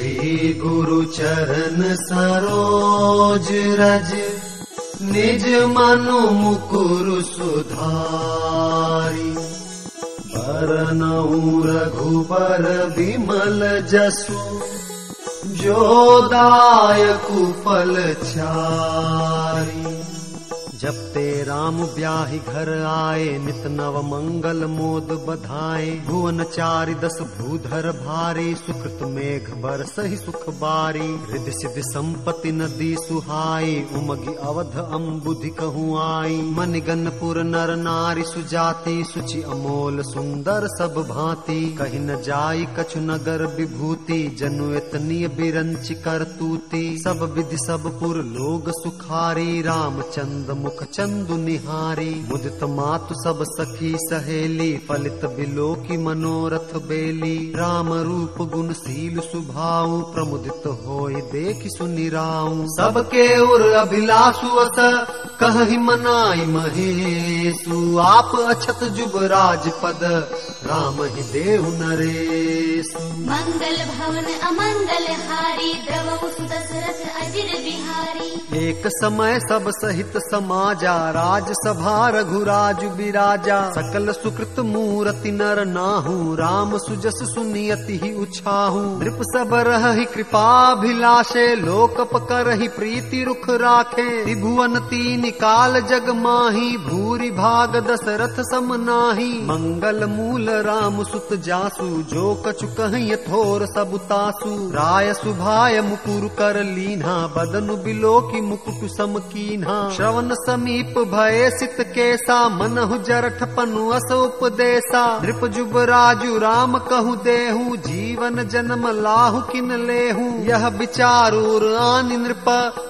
श्री गुरु चरण सरोज रज, निज मनु मुकुर सुधारी। बरनउँ रघुबर बिमल जसु, जो दायकु फल चारी। जपते राम ब्याहि घर आए, नित नव मंगल मोद बधाए। भुवन चारि दस भूधर भारी, सुकृत मेघ बरसहि सुख बारी। रिद्धि सिद्धि संपत्ति नदी सुहाई, उमगी अवध अम्बुधि कहूँ आई। मनिगनपुर नर नारी सुजाति, सुचि अमोल सुंदर सब भांति। कहीं न जाई कछु नगर विभूति, जनु एतनीय बिरंचि करतूति। सब विधि सब पुर लोग सुखारी, रामचंद्र मुख चंदु निहारी। मुदित मातु सब सखी सहेली, फलित बिलोकी मनोरथ बेली। राम रूप गुण शील सुभाऊ, प्रमुदित होय देखि सुनिराऊ। सबके उर अभिलाषु अस, कहहि मनाई महेशु। आप अछत जुबराज पद, राम ही देहु नरेशु। मंगल भवन अमंगल हारी, द्रवहु सुदशरथ अजिर बिहारी। एक समय सब सहित समाजा, राजसभा रघुराज बिराजा। सकल सुकृत मूरति नर नाहु, राम सुजस सुनियति ही उछाहु। नृप सब रहहि कृपाभिलाषे, लोकप करहि प्रीति रुख राखे। त्रिभुवन तीन काल जग माही, भूरि भाग दशरथ सम नाही। मंगल मूल राम सुत जासु, जो कछु कहिं थोर सब तासु। राय सुभाय मुकुर कर लीन्हा, बदनु बिलोकी मुकुट सम कीन्हा। श्रवण समीप भये सित केसा, मनहु जरठ पनु अस उपदेसा। नृप जुबराजु राम कहु देहु, जीवन जन्म लाहु किन लेहु। यह विचारूर आनि नृप,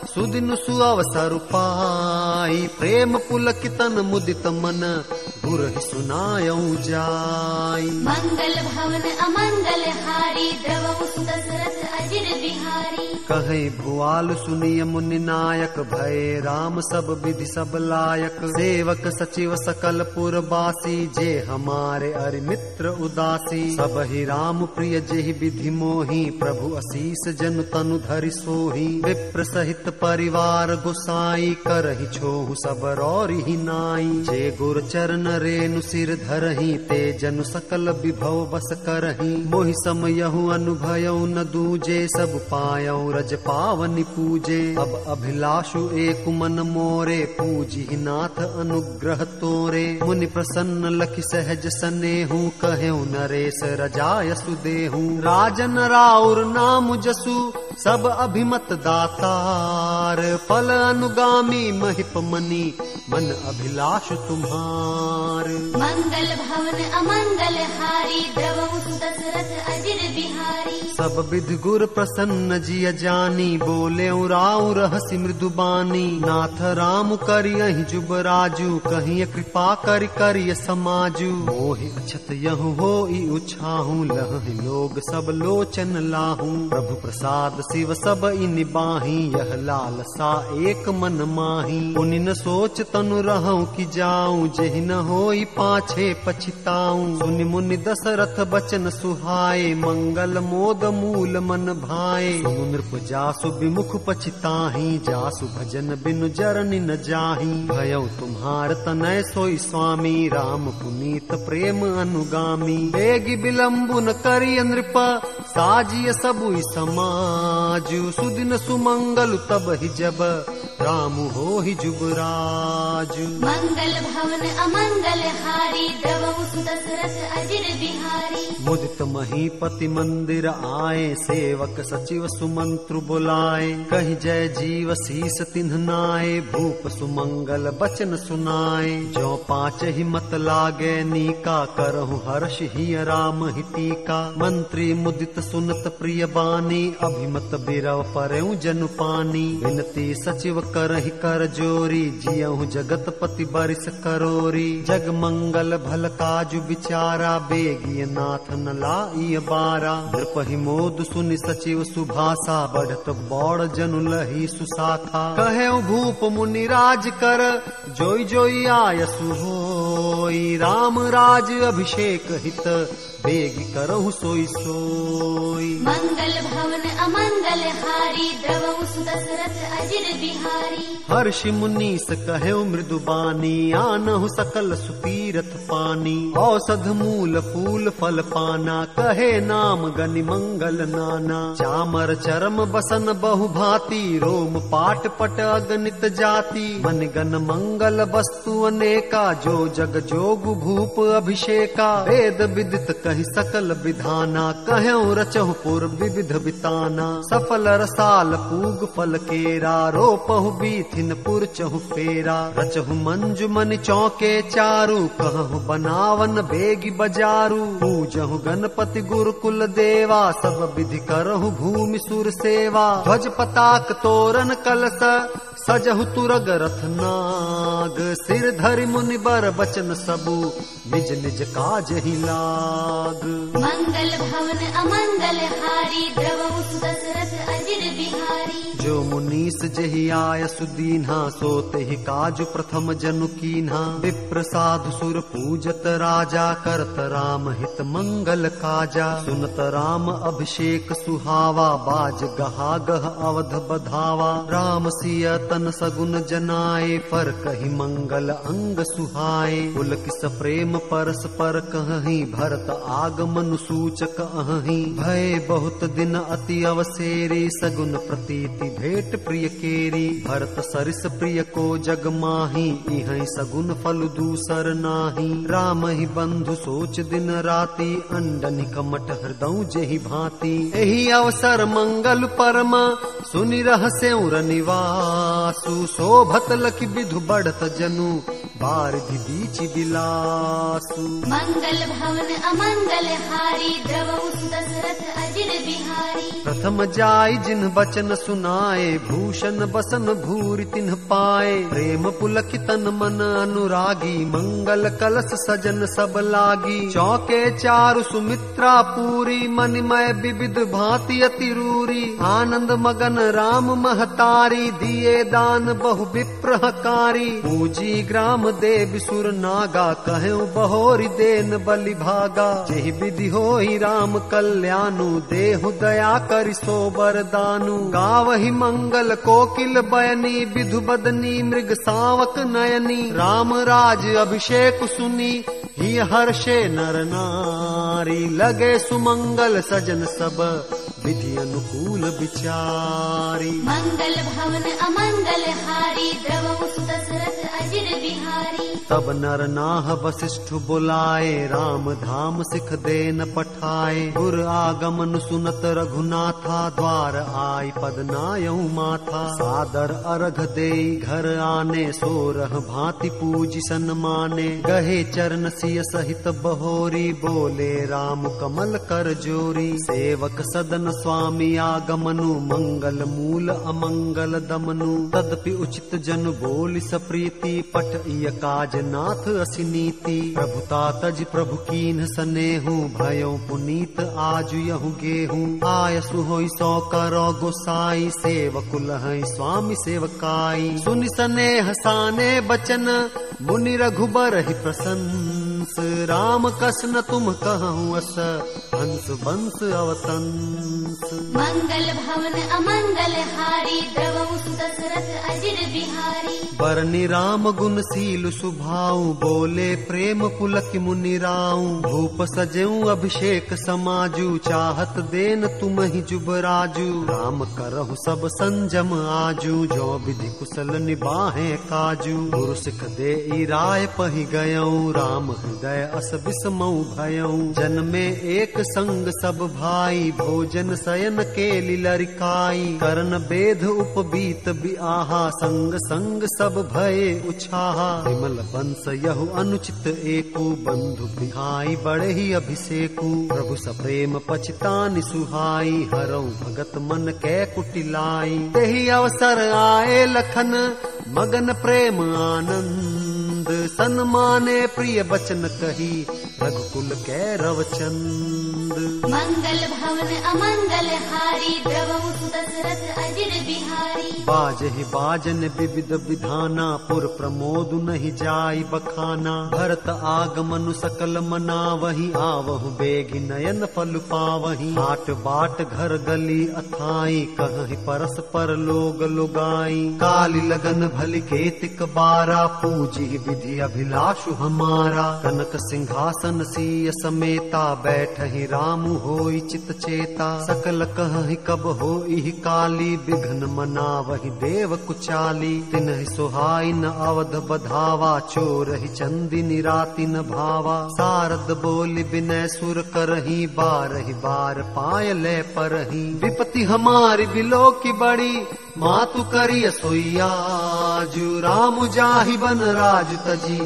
सुदिन सुअवसर पाई। प्रेम पुलकितन मुदित मन, गुरहि सुनायऊ जाई। मंगल भवन अमंगल हारी, द्रवहु सुदशरथ अजिर बिहारी। कहे भुआल सुनिय मुनि नायक, भये राम सब विधि सब लायक। सेवक सचिव सकल पुरवासी, जे हमारे अरि मित्र उदासी। सब ही राम प्रिय जेहि विधि मोहि, प्रभु असीस जन तनु धरि सोहि। विप्र सहित परिवार गोसाई, करहि छोहु सब रौरि ही नाई। जे गुर चरण रेनु सिर धरहि, ते जनु सकल विभव बस करहि। मोहि समयहु अनुभयउ न दूजे, सब पायउ रज पावनि पूजे। अब अभिलाषु एक मन मोरे, पूजिहि नाथ अनुग्रह तोरे। मुनि प्रसन्न लखि सहज सनेहु, कहेउ नरेश रजायसु देहु। राजन राउर नाम जसु, सब अभिमत दातार। फल अनुगामी महिप मनि, मन अभिलाष तुम्हार। मंगल भवन अमंगल हारी, द्रवहु सुदशरथ अजिर बिहारी। सब विधि गुर प्रसन्न जिय जानी, बोले राउ रहसि मृदु बानी। नाथ राम करियहि जुबराजु, कहिय कृपा करि करिय समाजु। मोहि अछत यहु होई उछाहु, लहहि लोग सब लोचन लाहू। प्रभु प्रसाद शिव सब इन बाही, यह लालसा एक मन माही। पुनि न सोच तनु रहूं कि जाऊं, जेहि न होई पाछे पछिताऊं। सुनि मुनि दशरथ बचन सुहाए, मंगल मोद मूल मन भाए। सुनु नृप जासु विमुख पछिताहि, जासु भजन बिनु जरनि न जाहि। भयउ तुम्हार तनय सोई स्वामी, राम पुनीत प्रेम अनुगामी। बेगी विलंबु न करिय नृप, साजिय सबुई समाजु। सुदिन सुमंगल तब ही जब, राम होहि जुबराजु। मंगल भवन अमंगल हारी, द्रवहु सुदशरथ अजिर बिहारी। मुदित महीपति मंदिर आए, सेवक सचिव सुमंत्रु बुलाए। कहि जय जीव शीस तिन्ह नाए, भूप सुमंगल बचन सुनाए। जो पाँच ही मत लागे नीका, करहु हर्ष ही राम ही टीका। मंत्री मुदित सुनत प्रिय बानी, अभिमत बिरव परऊ जनु पानी। विनती सचिव करहि कर जोरी, जियहु जगतपति बरिस करोरी। जग मंगल भल काजु विचारा, बेगिय नाथ न लाइय बारा। नृपहि मोद सुनि सचिव सुभाषा, बढ़त बौड़ जनु लही सुशाखा। कहेउ भूप मुनि राज कर, जोई जोई आयसु हो। सोई, राम राज अभिषेक हित बेगी करहु सोई सोई। मंगल भवन अमंगल हारी, द्रवहु सुदशरथ अजिर बिहारी। हर्षि मुनीस कहेउ मृदु बानी, आनहु सकल सुतीरथ पानी। औषध मूल फूल फल पाना, कहे नाम गनि मंगल नाना। चामर चरम बसन बहु भांति, रोम पाट पट अगणित जाति। मन गन मंगल वस्तु अनेका, जो जग जोग भूप अभिषेका। वेद विदित कहि सकल विधाना, कहेउ रचहु पुर विविध बिताना। सफल रसाल पूग फल केरा, रोपहु बीथिन पुर चहु फेरा। रचहु मंजु मन चौके चारु, कहु बनावन बेगी बजारू। पूजहु गणपति गुरुकुल देवा, सब विधि करहु भूमि सुर सेवा। ध्वज पताक तोरण कलश, सजहु तुरग रथ नाग। सिर धरि मुनि बर बचन सबु, निज निज काज ही लाग। मंगल भवन अमंगल हारी, द्रवहु सुदशरथ अजिर बिहारी। जो मुनीस जेहि आय सुदीन्हा, सोते ही काजु प्रथम जनु कीन्हा। विप्र साधु सुर पूजत राजा, करत राम हित मंगल काजा। सुनत राम अभिषेक सुहावा, बाज गहा गह अवध बधावा। राम सिय तन सगुन जनाए, फर कही मंगल अंग सुहाए। पुलकिस प्रेम परस्पर कहहि, भरत आगमन सूचक अहि। भय बहुत दिन अति अवसेरी, सगुन प्रतीति भेट प्रिय केरी। भरत सरिस प्रिय को जग माही, इहै सगुन फल दूसर नाही। राम ही बंधु सोच दिन राति, अंडनि कमट हृदय जेहि भांति। एहि अवसर मंगल परमा, सुनि रहस्यउ रनिवासु। शोभत लखि विधु बढ़त जनु, बारिधि बीच बिलासु। मंगल भवन अमंगल हारी, द्रवहु सुदशरथ अजिर बिहारी। प्रथम जाय जिन बचन सुनाए, भूषण बसन भूरि तिन्ह पाए। प्रेम पुलखि तन मन अनुरागी, मंगल कलश सजन सब लागी। चौके चारु सुमित्रा पूरी, मनिमय विविध भांति अति रूरी। आनंद मगन राम महतारी, दिए दान बहु विप्रहकारी। पूजी ग्राम देव सुर नागा, कहेउ बहोरि देन बलि भागा। जेहि विधि होई राम कल्याणु, देहु दया करि सो बरदानु। गावहि मंगल कोकिल बयनी, विधु बदनी मृग सावक नयनी। राम राज अभिषेक सुनी, ही हर्षे नर नारी। लगे सुमंगल सजन सब, विधि अनुकूल विचारी। मंगल भवन अमंगल हारी, द्रवहु सुदशरथ अजिर बिहारी। तब नर नाह वशिष्ठ बुलाए, राम धाम सिख देन पठाए। गुर आगमन सुनत रघुनाथा, द्वार आई पद नायऊ माथा। सादर अर्घ देई घर आने, सोरह भांति पूज सन्माने। गहे चरण सिय सहित बहोरी, बोले राम कमल कर जोरी। सेवक सदन स्वामी आगमनु, मंगल मूल अमंगल दमनु। तदपि उचित जन बोलि सप्रीति, पट इय काज नाथ असि नीति। प्रभुता तज प्रभु कीन्ह सनेहु, भयउ पुनीत आजु यहु गेहूं। आयसु होई सौ करो गोसाई, सेवकु लहै स्वामी सेवकाई। सुनि सनेह साने बचन, मुनि रघुबर ही प्रसंस। राम कसन तुम कहूँ अस, हंस बंस अवतंस। मंगल भवन अमंगल हारी, द्रवहु सुदशरथ अजिर बिहारी। बरनि राम गुणशील सुभाऊ, बोले प्रेम पुलकि मुनि राऊ। भूप सजेऊ अभिषेक समाजू, चाहत देन तुम ही जुबराजू। राम करहु सब संजम आजू, जो विधि कुशल निबाहे काजू। गुरु सिख दे राय पहि गयऊ, राम हृदय अस बिसमऊ भयऊ। जन्मे एक संग सब भाई, भोजन शयन के लिलरिकाई। करण बेध उपबीत बिआहा, संग संग सब भये उछाहा। विमल बंस यहु अनुचित एको, बंधु बिहाई बड़े ही अभिषेकु। प्रभु सप्रेम पछतानि सुहाई, हरऊ भगत मन कै कुटिलाई। तेहि अवसर आए लखन, मगन प्रेम आनंद। सन्माने प्रिय बचन कही रघुकुल कैरव चंद। मंगल भवन अमंगल हारी द्रवहु दशरथ अजिर बिहारी। बाजहि बाजन विविध विधाना पुर प्रमोद नहीं जाई बखाना। भरत आगमनु सकल मना वही आवहु बेगी नयन फल पावही। बाट बाट घर गली अथाई कहीं परस्पर लोग लुगाई। काली लगन भली केतिक बारा पूजी विधि अभिलाषु हमारा। कनक सिंहासन सीय समेता बैठहि राम होई चित चेता। सकल कहि कब होई काली विघ्न मना वही देव कुचाली। तिन्हि सुहाई न अवध बधावा चोरहि चंदिनी राति न भावा। सारद बोली विनय सुर करही बारहि बार पाय ले परही। विपति हमारी बिलो की बड़ी मातु करिय सोइयाजु। राम जाहि बन राज तजी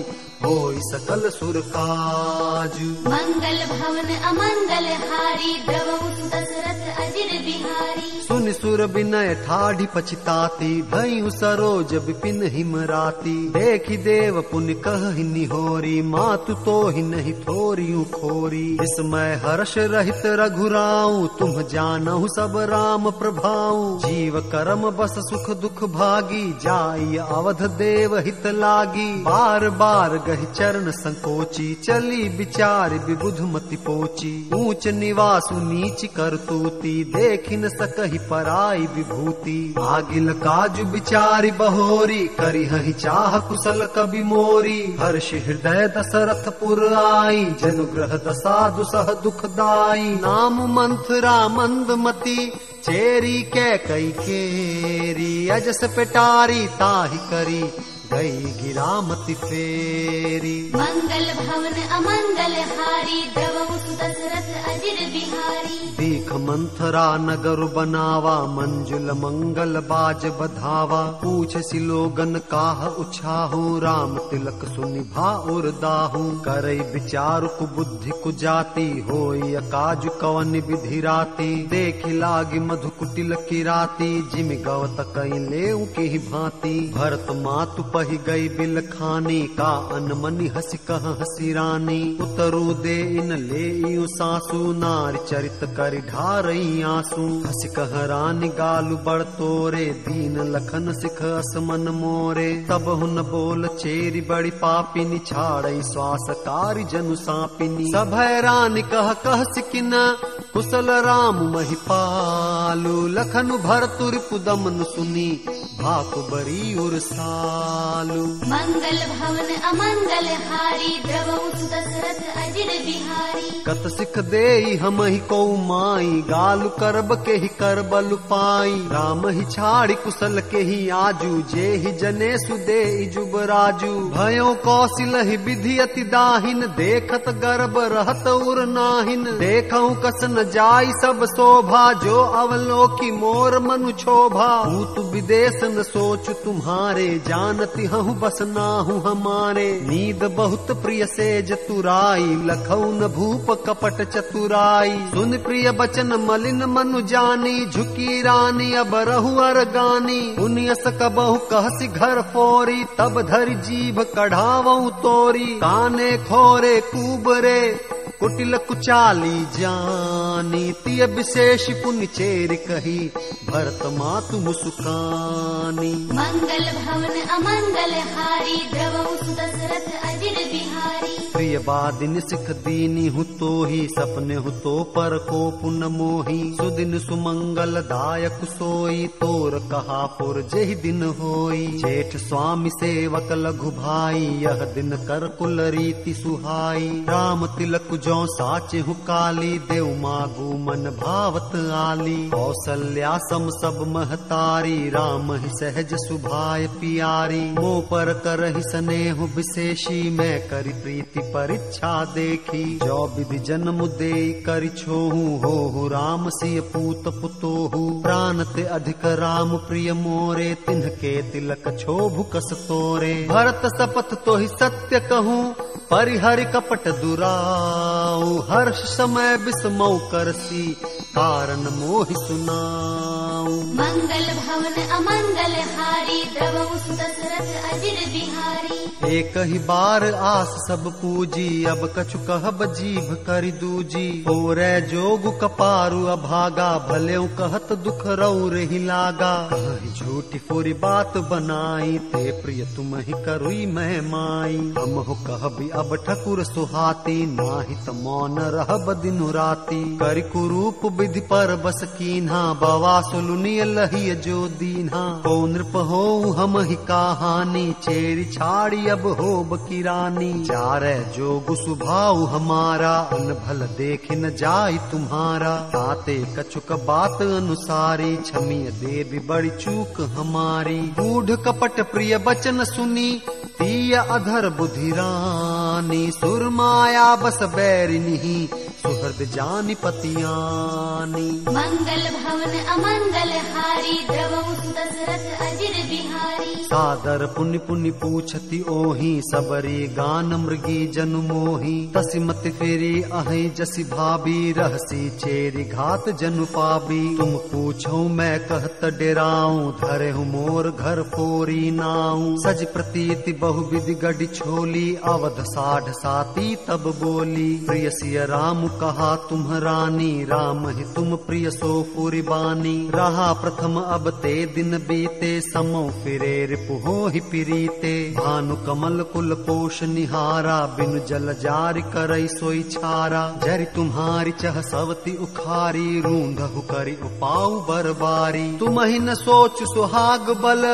होई सकल सुर काजु। मंगल भवन अमंगल हारी द्रवहु दशरथ अजिर बिहारी। सुनि सुर विनय ठाढ़ी पछताती भयउ सरोज विपिन हिमराती। देखि देव पुनि कहि निहोरी मातु तो ही नहीं थोरियु खोरी। इसमय हर्ष रहित रघुराऊ तुम जानहु सब राम प्रभाऊ। जीव कर्म बस सुख दुख भागी जाई अवध देव हित लागी। बार बार गहि चरण संकोची चली विचार विबुध मति पोची। ऊंच निवासु नीच करतूती देखि न सकहि पराई विभूति। आगिल काजु विचारि बहोरी करिहहि चाह कुशल कवि मोरी। हर्ष हृदय दशरथ पुर आई जनुग्रह दशा दुसह दुखदाई। नाम मंथरा मंदमती चेरी कै कई केरी। अजस पेटारी ताहि करी गई गिरामति फेरी। मंगल भवन अमंगल हारी द्रवहु दशरथ अजिर बिहारी। दीख मंथरा नगर बनावा मंजुल मंगल बाज बधावा। पूछ सिलोगन काह उछाहू राम तिलक सुनि भाउर दाहू। करई विचार कुबुद्धि कुजाति होई अकाजु कवन विधि राति। देखि लागी मधु कुटिल किराती जिमि गवत कई लेऊ की भांति। भरत मातु पहि गई बिल खानी का अनमनि हसी कह हसी रानी। उतरू दे इन ले सासू नारी चरित करि ढारई आंसू। हसी कह रानी गालु बड़ तोरे दीन लखन सिख असमन मोरे। तब हुन बोल चेरी बड़ी पापिनी छाड़ई श्वास कारी जनु सापिनी। सभय रानी कह सिकिन कुशल राम महिपालु। लखनु भरतुर पुदमनु सुनी भाकु बरी उरसालु। मंगल भवन अमंगल हारी द्रवहु दशरथ अजिर बिहारी। कत सिख देई हमहि को माई गालु करब के ही करबलु पाई। राम ही छाड़ी कुशल के ही आजू जे ही जने सुदे जुबराजू। भयो कौशिल ही विधि अति दाहिन देखत गर्भ रहत उर नाहिन। देखऊं कस न जाई सब शोभा जो अवलोकी मोर मनु क्षोभा। भूत विदेश न सोचु तुम्हारे जानती हूँ बस नाहु हमारे। नींद बहुत प्रिय से जतुराई लखऊ न भूप कपट चतुराई। सुन प्रिय बचन मलिन मनु जानी झुकी रानी अब रहु अरगानी। उनियस कबहु कहसी घर फोरी तब धरि जीभ कढ़ावऊ तोरी। काने खोरे कुबरे कुटिल कुचाली जानी। तिय विशेष पुण्य चेर कही भरत मातु मुस्कानी। मंगल भवन अमंगल हारी द्रवहु दशरथ अजिर बिहारी। प्रिय बादिन सिख दीनी हूँ तो ही सपने हूँ तो पर को पुन मोही। सुदिन सुमंगल दायक सोई तोर कहा पुर जेहि दिन होई। जेठ स्वामी सेवक लघु भाई यह दिन कर कुल रीति सुहाई। राम तिलक जो साचे हूँ काली देव मागू मन भावत आली। कौशल्या सम सब महतारी राम ही सहज सुभाय पियारी। मो पर करहि स्नेह विशेषी मैं करी प्रीति परीक्षा देखी। जो विधि जन्म दे करि छोहू हो राम सिय पूत पुतोहू। प्राण ते अधिक राम प्रिय मोरे तिन्हके तिलक क्षोभु कस तोरे। भरत शपथ तो ही सत्य कहूँ परिहरि कपट दुराऊ। हर्ष समय बिस्मौ करसी कारण मोहि सुनाऊ। नाऊ। मंगल भवन अमंगल हारी द्रवहु सुत दशरथ अजिर बिहारी। एक ही बार आस सब पूजी अब कछु कहब जीभ करि दूजी। ओरै जोगु कपारु अभागा भलेउ कहत दुख रऊ रही लागा। कहीं झूठी पूरी बात बनाई ते प्रिय तुम ही करुई मैं माई। हम हो कहबी अब ठकुर सुहाती नाही त मौन रहब दिनु राती। करि कुरूप विधि पर बस कीन्हा बवा सुलुनिय लहिय जो दीन्हा। को नृप हो हम ही कहानी चेरी छाड़ी अब होब की रानी। चारै जोगु सुभाव हमारा अन भल देख न जाय तुम्हारा। ताते कछुक बात अनुसारी क्षमिय देवी बड़ी चूक हमारी। गूढ़ कपट प्रिय बचन सुनी तीय अधर बुद्धि रानी। सुरमाया बस बैरिनी सुहृद जानि पतियानी। मंगल भवन अमंगल हारी द्रवहु सुत दशरथ अजिर बिहारी। सादर पुनि पुनि पूछती ओही सबरी गान मृगी जनु मोही। तसी मत फेरी अहि जसी भाभी रहसी चेरी घात जनु पाबी। तुम पूछो मैं कहत डेराऊं धरे हूँ मोर घर फोरी नाऊ। सज प्रतीति बहु विधि गढ़ी छोली अवध साढ़ साती तब बोली। प्रिय सिय राम कहा तुम रानी राम ही तुम प्रिय सो पुरी बानी। रहा प्रथम अब ते दिन बीते समो फिरे रिपु हो ही पिरीते। भानु कमल कुल पोष निहारा बिनु जल जारी करई सोई छारा। जरि तुम्हारी चह सवती उखारी रूंधहु करी उपाऊ बरबारी। तुम ही न सोच सुहाग बल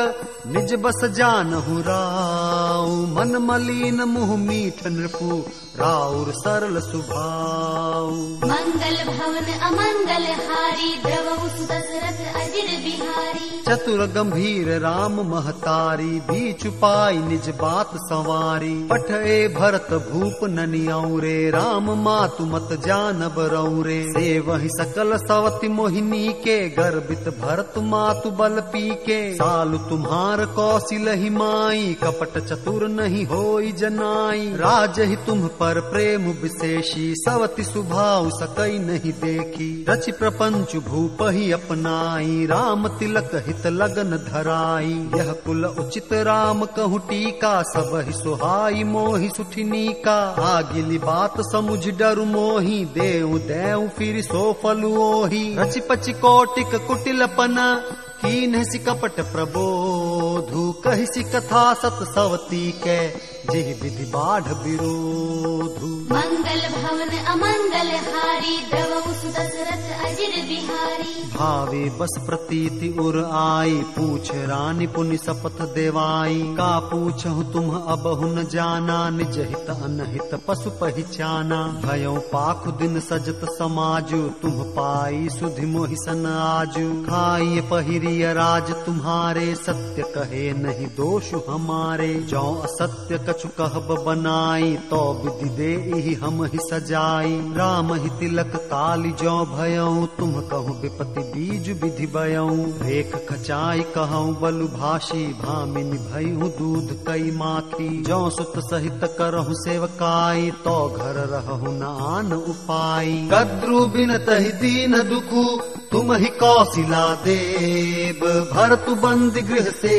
निज बस जानहु राऊ। मन मलिन मुह मीठ नृपु राउर सरल सुभाऊ। मंगल भवन अमंगल हारी द्रवहु सुत दशरथ अजिर बिहारी। चतुर गंभीर राम महतारी भी छुपाई निज बात संवारी। पठए भरत भूप ननियौरे राम मातु मत जानब रौरे। से वही सकल सवति मोहिनी के गर्भित भरत मातु बल पी के। सालु तुम्हार कौशिल ही माई कपट चतुर नहीं होई जनाई। राज ही तुम पर प्रेम विशेषी सवति सुभाव सकई नहीं देखी। रचि प्रपंच भूप ही अपनाई राम तिलक हित लगन धराई। यह कुल उचित राम कहूँ टीका सब ही सुहाई मोहि सुठिनी का। आगिली बात समुझ डरु मोहि देऊ देऊ फिर सो फलु ओहि। रचि पचि कोटिक कुटिलपना कीन्ह सि कपट प्रबोधु। कहि सि कथा सत सवती के जेहि विधि बाढ़ विरोधु। मंगल भवन अमंगल हारी द्रवहु सुत दशरथ अजिर बिहारी। भावे बस प्रतीति उर आई पूछ रानी पुनि शपथ देवाई। का पूछहु तुम अबहु न जाना निज हित अनहित पशु पहिचाना। भयो पाखु दिन सजत समाजु तुम पाई सुधि मोहि सन आजु। खाई पहिरिय राज तुम्हारे सत्य कहे नहीं दोष हमारे। जो असत्य कछु कहब बनाई तो विधि दे ही हम ही सजाई। राम ही तिलक काली जो भयऊ तुम कहूँ विपति बीज विधि बयऊ। रेख खचाई कहूँ बलु भाषी भामिनी भयऊ दूध कई माखी। जो सुत सहित करहु सेवकाई तो घर रहु न आन उपाई। कद्रु बिन तहि दीन दुखु तुम ही कौशिला देव। भरतु बंद गृह से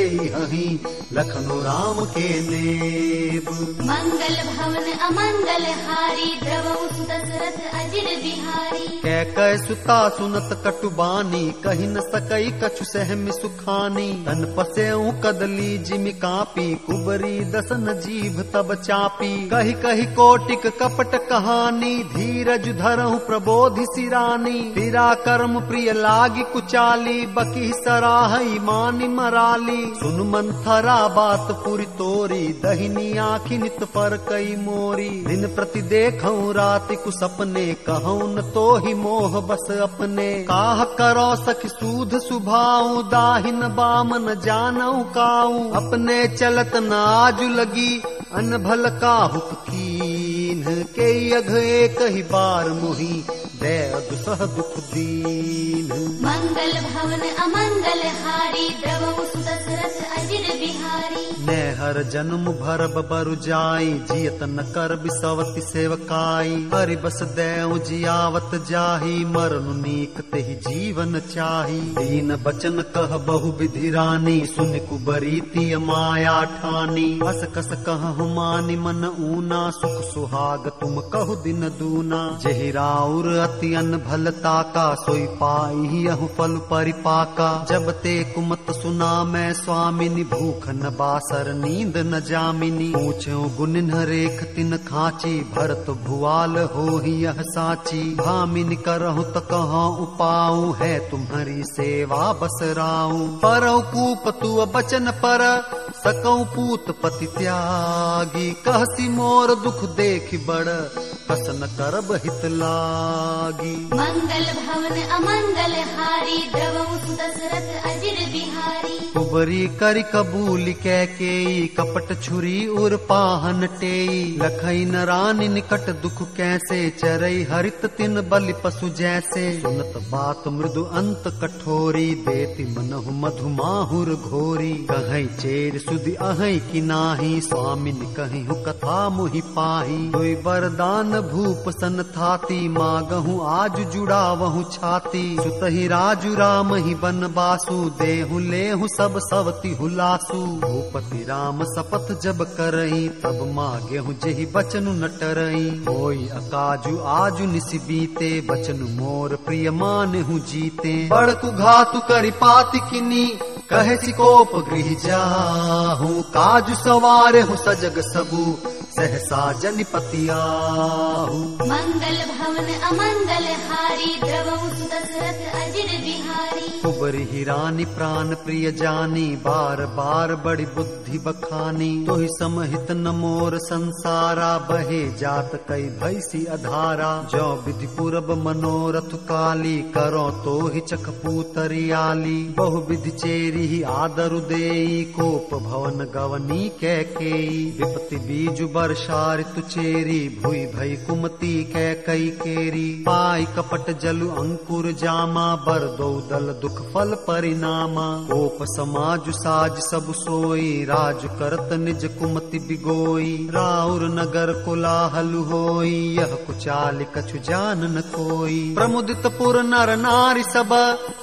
ही लखनऊ राम के नेब। मंगल भवन अमंगल हारी द्रवहु सुत दशरथ अजिर बिहारी। कै सुता सुनत कटुबानी कही न सकई कछु सहमि सुखानी। तन पसेऊ कदली जिमि कापी कुबरी दसन जीभ तब चापी। कही कही कोटिक कपट कहानी धीरज धरहु प्रबोधि सिरानी। तेरा कर्म प्रिय लागी कुचाली बकी सराहई मानी मराली। सुन मंथरा बात पुरी तोरी दहिनी आखि नित पर कई मोरी। दिन प्रति देखऊं राति कु सपने कहूं न तो ही मोह बस अपने। काह करो सखी सूध सुभाऊ दाहिन बामन जानऊ काऊ। अपने चलत न आजु लगी अन भल काहुक कीन के अघ एक ही बार मोही दे दुसह दुख दीन। मंगल भवन अमंगल हारी द्रवहु सुत दशरथ अजिर बिहारी। मैं हर जन्म भर बरु जाई, जियत न कर बिसवती सेवकाई। हरि बस देव जियावत जाही, मरनु नीक तेहि जीवन चाही। दीन बचन कह बहु विधि रानी, सुन कुबरीति माया ठानी। हस कस कहु मानि मन ऊना, सुख सुहाग तुम कहु दिन दूना। जेहि राउर अति अन भलता का, सोई पाई यहु फल परिपाका। जब ते कुमत सुना मैं स्वामिनी, भूख न बासर नींद न जामिनी। पूछो गुनिन रेख तिन खाची, भरत भुआल होहि यह साची। भामिन करहु त कहाँ उपाऊ, है तुम्हारी सेवा बस राऊ। परौ कूप तु बचन पर, सकौ पूत पति त्यागी। कहसी मोर दुख देख बड़, कस न करब हित लागी। मंगल भवन अमंगल हारी, द्रवहु सुत दशरथ अजिर बिहारी। कुबरी करि कबूल कैकेयी, कपट छुरी उर पाहन टेई। लखई न रानी निकट दुख कैसे, चरई हरित तिन बलि पशु जैसे। सुनत बात मृदु अंत कठोरी, देति मनहु मधु माहुर घोरी। कहई चेर सुधि अहई कि नाही, स्वामिन कहिहु कथा मोहि पाही। दोई वरदान भूप सन थाती, मागहु आज जुड़ावहु छाती। सुतहि राजु राम ही बनवासु, देहु लेहु सब सवती हुलासु। भूपति राम शपथ जब करई, तब मागेहु जेहि बचनु न टरई। होई अकाजु आजु निस बीते, बचनु मोर प्रिय मानहु जीते। बड़कु घातु करि पाति किनी, कहे सिकोप गृह जाहु। काजु सवारे हु सजग सबु, सहसा जनिपति आहु। मंगल भवन अमंगल हारी, द्रवहु सुत दशरथ अजिर बिहारी। कुबरी ही रानी प्राण प्रिय जानी, बार बार बड़ी बुद्धि बखानी। तोहि समहित न मोर संसारा, बहे जात कई भैसी अधारा। जो विधि पूरब मनोरथ काली, करो तो ही चख पूतरियाली। बहु विधि चेरी ही आदरु देई, कोप भवन गवनी कैकेयी। विपति बीजु वर्षा ऋतु चेरी, भुई भई कुमति कैकई केरी। पाई कपट जलु अंकुर जामा, बर दो दल दुख फल परिणामा। कोप समाजु साज सब सोई, राजु करत निज कुमति बिगोई। राउर नगर कोलाहल होई, यह कुचाल कछु जान न कोई। प्रमुदित पुर नर नारी सब,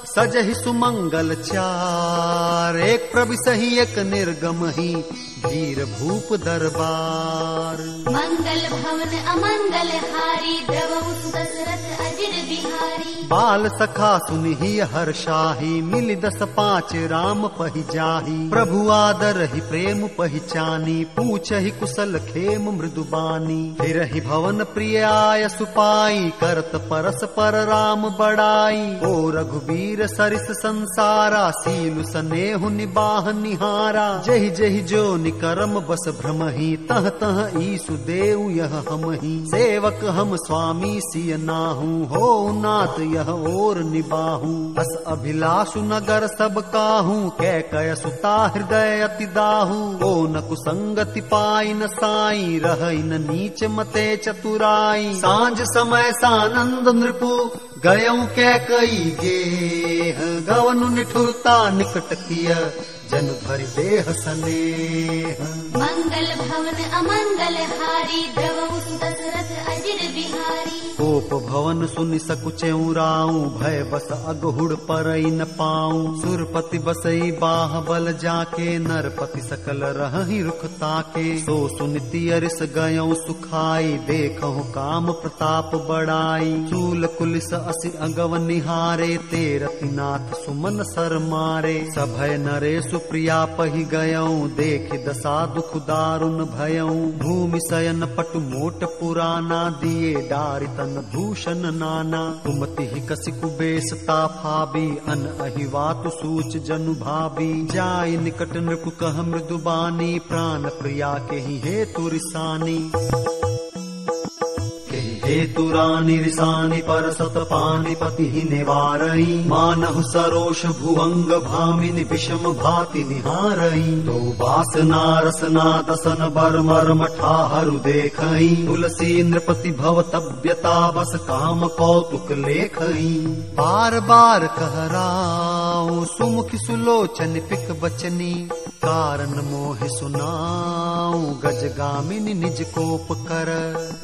सजहि सुमंगल चार। एक प्रविशहि एक निर्गम ही, धीर भूप दरबार। मंगल भवन अमंगल हारी, द्रवहु सुत दशरथ अजिर बिहारी। बाल सखा सुनिहि हर्षाही, मिलि 10 5 राम पहि जाही। प्रभु आदर ही प्रेम पहिचानी, पूछहि कुशल खेम मृदुबानी। फिरहि भवन प्रिय आय सुपाई, करत परस पर राम बड़ाई। ओ रघुबीर सरिस संसारा, सीलु सनेहु निबाह निहारा। जहि जहि जो निकरम बस भ्रमहि, तह तह ईसु देव यह हमहि। सेवक हम स्वामी सिय नाहु, हो नाथ यह और निबाहु। बस अभिलाषु नगर सब काहू, कैकय सुता हृदय अति दाहु। ओ न कुसंगति पाई न साई, रहई न नीच मते चतुराई। सांझ समय सानंद नृपु, गयऊ कैकई गेह। गवनु निठुरता निकट किय, जन भरि देह सनेह। मंगल भवन अमंगल हारी, द्रवहु सुत दशरथ अजिर बिहारी। कोप भवन सुनि सकुचेऊ राऊ, भय बस अगहुड़ परई न पाऊं। सुरपति बसई बाह बल जाके, नरपति सकल रहहि रुख ताके। सो सुनिति अरिस गयऊ सुखाई, देखहु काम प्रताप बड़ाई। चूल कुलिस असि अगव निहारे, तेरति नाथ सुमन सर मारे। सभय नरे सुप्रिया पहि गयऊ, देख दशा दुख दारुण भयऊ। भूमि शयन पटु मोट पुराना, दिए डारि तन भूषण नाना। कुमति ही कसी कुबेश ताफाबी, अन अहिवातु सूच जनु भाबी। जाय निकट नृपु कह मृदुबानी, प्राण प्रिया के ही हेतु रिसानी। हेतु रानी रिसानी पर सत पानिपति ही निवारई। मानहु सरोष भुवंग भामिनि, विषम भाति निहारई। तो वासना रसना दसन बर मर्म ठाहरु देखई। तुलसी नृपति भव तव्यता, बस काम कौतुक लेखई। बार बार कहराऊ, सुमुखि सुलोचन पिक बचनी। कारण मोहि सुनाऊं, गजगामिनी निज कोप कर।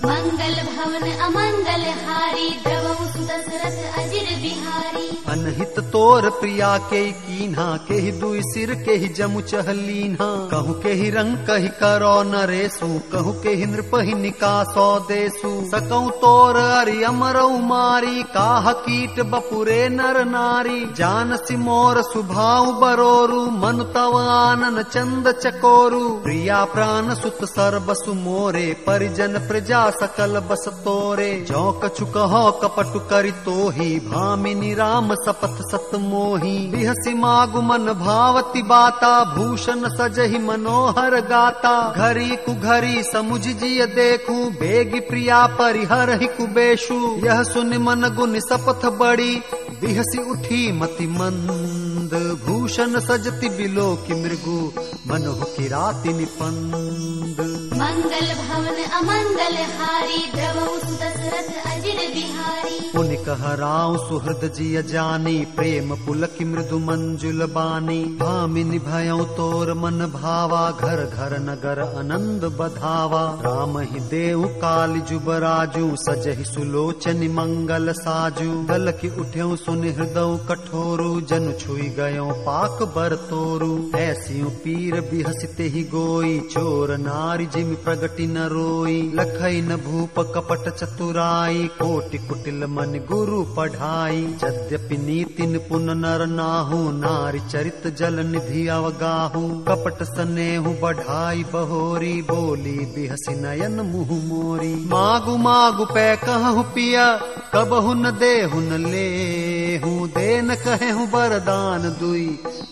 मंगल भवन अमंगल हारी, द्रवहु सुदशरथ अजिर बिहारी। अनहित तोर प्रिया के कीन्हा, के ही दुई सिर के ही जमु चहलीन्हा। कहूँ के ही रंग कही करो नरेसु, कहूँ के ही नृप ही निकासो देसु। सकऊं तोर अरि अमरऊ मारी, काह कीट बपुरे नर नारी। जानसी मोर सुभाऊ बरोरु, मन तव आनन चंद चकोरु। प्रिया प्राण सुत सर्वसु मोरे, परिजन प्रजा सकल बस तोरे। जो कछु कहो कपटु करि तोहि, भामिनी राम सपथ सत मोहि। बिहसी मागु मन भावती बाता, भूषण सजहि मनोहर गाता। घरी कुघरी समुझ जिय देखूं, बेगी प्रिया परिहर ही कुबेशु। यह सुन मन गुन सपथ बड़ी, बिहसी उठी मति मंद। भूषण सजति बिलो की मृगु, मनोह किराति निपंद। मंगल भवन अमंगल हारी, द्रवहु सुदशरथ अजिर बिहारी। पुनि कहराऊं सुहृद जिय जानी, प्रेम पुलक मृदु मंजुल बानी। भामिनी भयऊं तोर मन भावा, घर घर नगर आनंद बधावा। राम ही देव काल जुबराजू, सजहि सुलोचन मंगल साजू। दल की उठ्यऊं सुनि हृदय कठोरु, जन छुई गयो पाक बर तोरु। ऐसी पीर बिहसते ही गोई, चोर नारी जिमि प्रगति न रोई। लखई न भूप कपट चतुराई, कोटि कुटिल मन गुरु पढ़ाई। यद्यपि नीति निपुण नर नाहु, नारी चरित जल निधि अवगाहु। कपट स्नेहु बढ़ाई बहोरी, बोली बिहसी नयन मुँह मोरी। मागु मागु पै कहूँ पिया, कबहु न देहु न लेहु। दे न कहेहु वरदान दुई,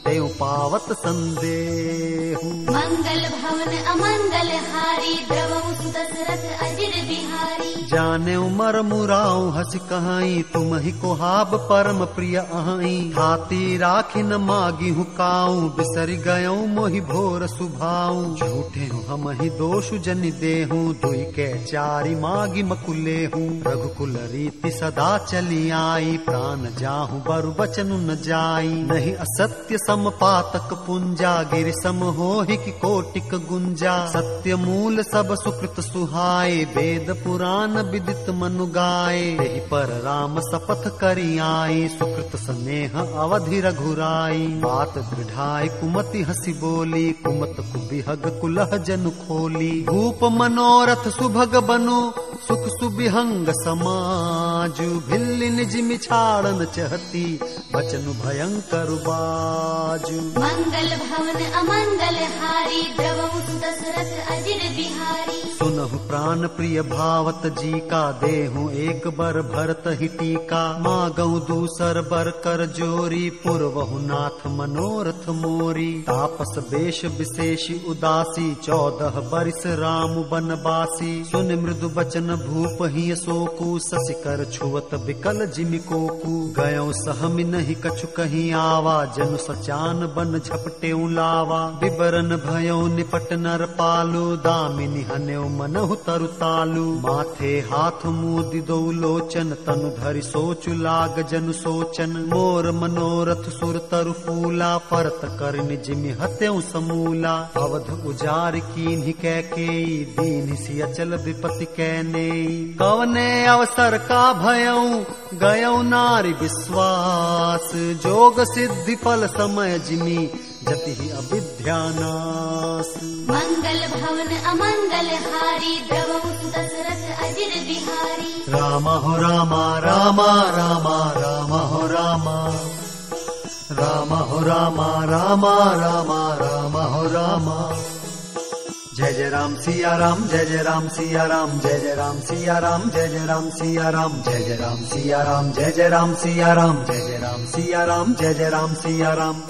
तेउ पावत संदेहु। मंगल भवन अमंगल हारी, द्रवहु सुदशरथ अजिर बिहारी। जाने उमर मुराऊ हंस कहाई, तुम ही कोहाब परम प्रिय अहाई। हाथी राखी न मागी हुकाऊ, बिसर गयऊ मोहि भोर सुभाऊ। झूठे हूँ हम ही दोषु जन देहू, दुई के चारि मागी मकुलेहू। रघुकुल रीति सदा चली आई, प्राण जाहू बरु बचनु न जाई। नहीं असत्य सम पातक पुंजा, गिर सम होहि की कोटिक गुंजा। सत्य मूल सब सुकृत सुहाए, वेद पुराण विदित मनु गाए। यही पर राम शपथ करी आई, सुकृत स्नेह अवधि रघुराई। बात दृढ़ाई कुमति हसी बोली, कुमत कुबिहग कुलह जनु खोली। भूप मनोरथ सुभग बनु, सुख सुबिहंग समाजु। भिल्ली निज मिछाड़न चहती, बचनु भयंकर बाजु। मंगल भवन अमंगल हारी, द्रवहु सुदशरथ अजिर बिहारी। सुनहु प्राण प्रिय भावत जी का, देहु एक बर भरत ही टीका। मागऊ दूसर बर कर जोरी, पुरवहु नाथ मनोरथ मोरी। तापस बेश विशेषी उदासी, 14 बरिस राम बनवासी। सुन मृदु बचन भूप ही शोकु, शशि कर छुअत बिकल जिमि कोकु। गयो सहमि नहीं कछु कहीं आवा, जनु सचान बन झपटे लावा। विवरण भयो निपट नर पालु, दामिनी हन्यो मनहु तरु तालु। माथे हाथ मुदि दो लोचन, तनु धरि सोचु लाग जनु सोचन। मोर मनोरथ सुर तरु फूला, परत कर निजिमि हत्यो समूला। अवध उजार कीन्हि कैकेयी, दीन्हि सिय अचल विपति कैनेयी। कवने अवसर का भयऊ, गयऊ नारी विश्वास। जोग सिद्धि फल समय जिमि, जति ही अविद्यानाश। मंगल भवन अमंगल हारी, द्रवहु सुदशरथ अजिर बिहारी। राम हो रामा रामा रामा राम हो रामा। राम हो रामा रामा रामा राम हो रामा। जय जय राम सिया राम, जय जय राम सिया राम, जय जय राम सिया राम, जय जय राम सिया राम, जय जय राम सिया राम, जय जय राम सिया राम, जय जय राम सिया राम, जय जय राम सिया राम।